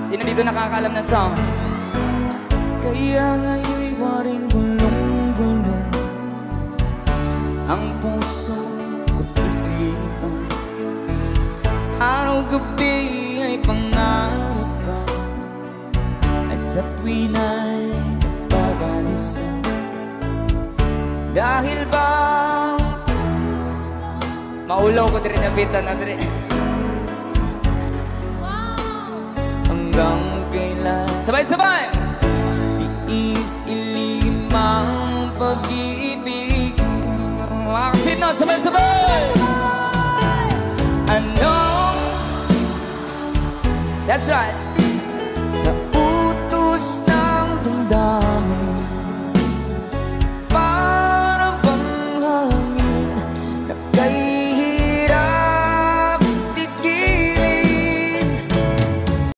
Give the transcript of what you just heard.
Sino dito nakakaalam ng song? Kaya ngayon'y waring gulong-gulong ang puso ko't isipan. Araw-gabi ay pangarap ka, at sa tuwin ay nagbabalisan. Dahil ba maulaw ko din nabitan na din. Hanggang kailan sabay-sabay tiis ilim ang pag-ibig. Mga kasino, sabay-sabay. Ano? That's right.